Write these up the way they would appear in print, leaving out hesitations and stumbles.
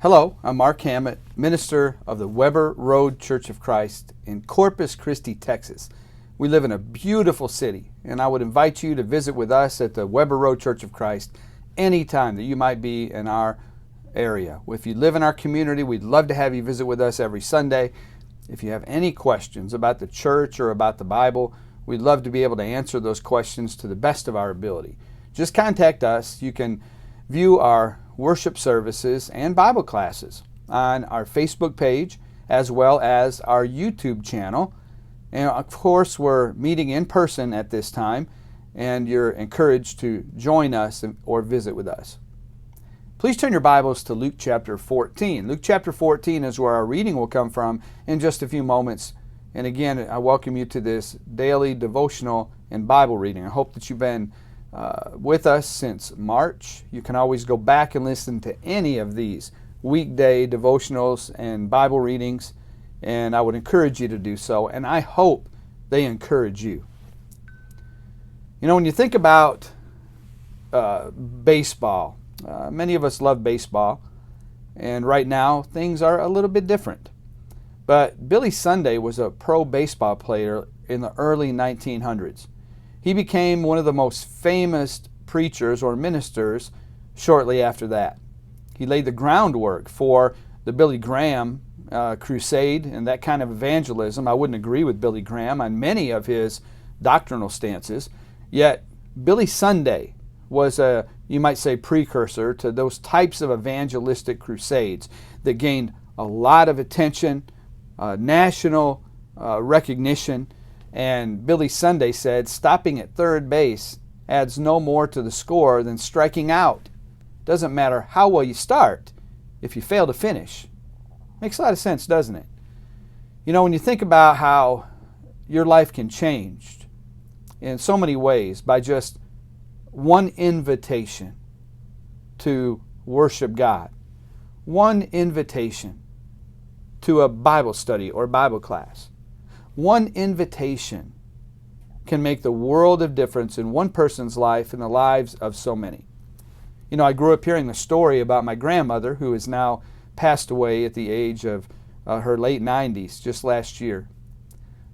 Hello, I'm Mark Hammett, minister of the Weber Road Church of Christ in Corpus Christi, Texas. We live in a beautiful city, and I would invite you to visit with us at the Weber Road Church of Christ anytime that you might be in our area. If you live in our community, we'd love to have you visit with us every Sunday. If you have any questions about the church or about the Bible, we'd love to be able to answer those questions to the best of our ability. Just contact us. You can view our worship services and Bible classes on our Facebook page as well as our YouTube channel. And of course, we're meeting in person at this time, and you're encouraged to join us or visit with us. Please turn your Bibles to Luke chapter 14. Luke chapter 14 is where our reading will come from in just a few moments. And again, I welcome you to this daily devotional and Bible reading. I hope that you've been with us since March. You can always go back and listen to any of these weekday devotionals and Bible readings, and I would encourage you to do so, and I hope they encourage you. You know, when you think about baseball, many of us love baseball, and right now things are a little bit different. But Billy Sunday was a pro baseball player in the early 1900s. He became one of the most famous preachers or ministers shortly after that. He laid the groundwork for the Billy Graham crusade and that kind of evangelism. I wouldn't agree with Billy Graham on many of his doctrinal stances, yet Billy Sunday was a, you might say, precursor to those types of evangelistic crusades that gained a lot of attention, national recognition. And Billy Sunday said, stopping at third base adds no more to the score than striking out. Doesn't matter how well you start if you fail to finish. Makes a lot of sense, doesn't it? You know, when you think about how your life can change in so many ways by just one invitation to worship God, one invitation to a Bible study or Bible class, one invitation can make the world of difference in one person's life and the lives of so many. You know, I grew up hearing the story about my grandmother, who is now passed away at the age of her late 90s, just last year.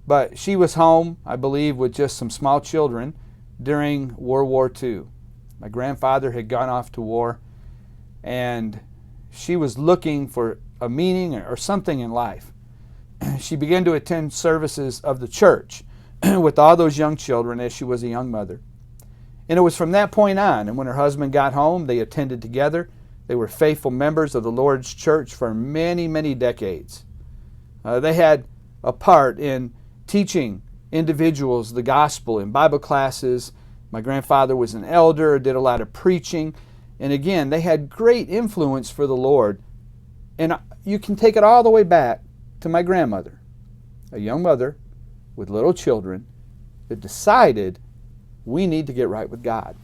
But she was home, I believe, with just some small children during World War II. My grandfather had gone off to war, and she was looking for a meaning or something in life. She began to attend services of the church with all those young children as she was a young mother. And it was from that point on, and when her husband got home, they attended together. They were faithful members of the Lord's church for many, many decades. They had a part in teaching individuals the gospel in Bible classes. My grandfather was an elder, did a lot of preaching. And again, they had great influence for the Lord. And you can take it all the way back to my grandmother, a young mother with little children that decided we need to get right with God.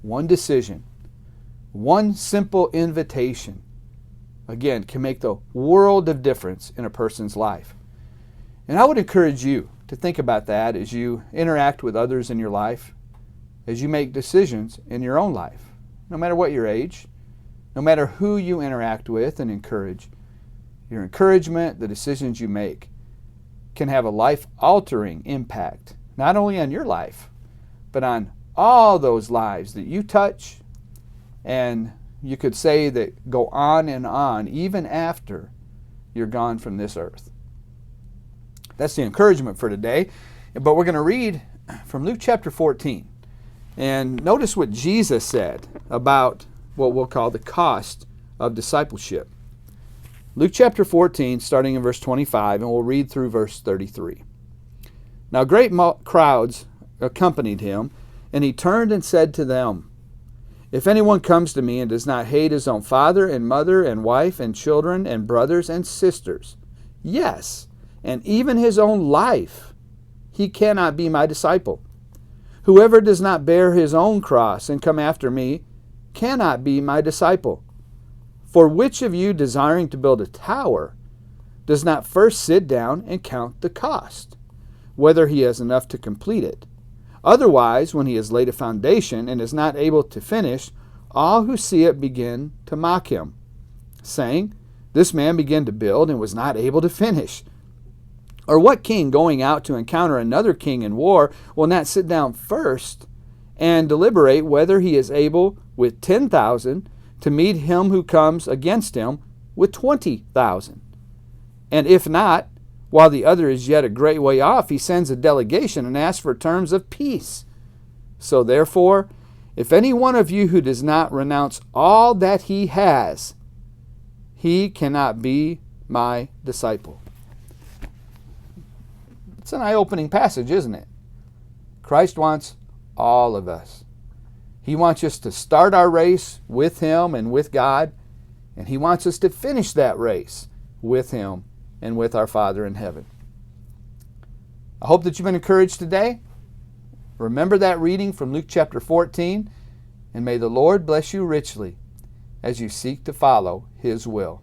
One decision, one simple invitation, again, can make the world of difference in a person's life. And I would encourage you to think about that as you interact with others in your life, as you make decisions in your own life, no matter what your age, no matter who you interact with and encourage. Your encouragement, the decisions you make, can have a life-altering impact, not only on your life, but on all those lives that you touch, and you could say that go on and on even after you're gone from this earth. That's the encouragement for today. But we're going to read from Luke chapter 14. And notice what Jesus said about what we'll call the cost of discipleship. Luke chapter 14, starting in verse 25, and we'll read through verse 33. Now great crowds accompanied him, and he turned and said to them, If anyone comes to me and does not hate his own father and mother and wife and children and brothers and sisters, yes, and even his own life, he cannot be my disciple. Whoever does not bear his own cross and come after me cannot be my disciple. For which of you, desiring to build a tower, does not first sit down and count the cost, whether he has enough to complete it? Otherwise, when he has laid a foundation and is not able to finish, all who see it begin to mock him, saying, "This man began to build and was not able to finish"? Or what king going out to encounter another king in war will not sit down first and deliberate whether he is able with 10,000 to meet him who comes against him with 20,000? And if not, while the other is yet a great way off, he sends a delegation and asks for terms of peace. So therefore, if any one of you who does not renounce all that he has, he cannot be my disciple. It's an eye-opening passage, isn't it? Christ wants all of us. He wants us to start our race with him and with God, and he wants us to finish that race with him and with our Father in heaven. I hope that you've been encouraged today. Remember that reading from Luke chapter 14, and may the Lord bless you richly as you seek to follow his will.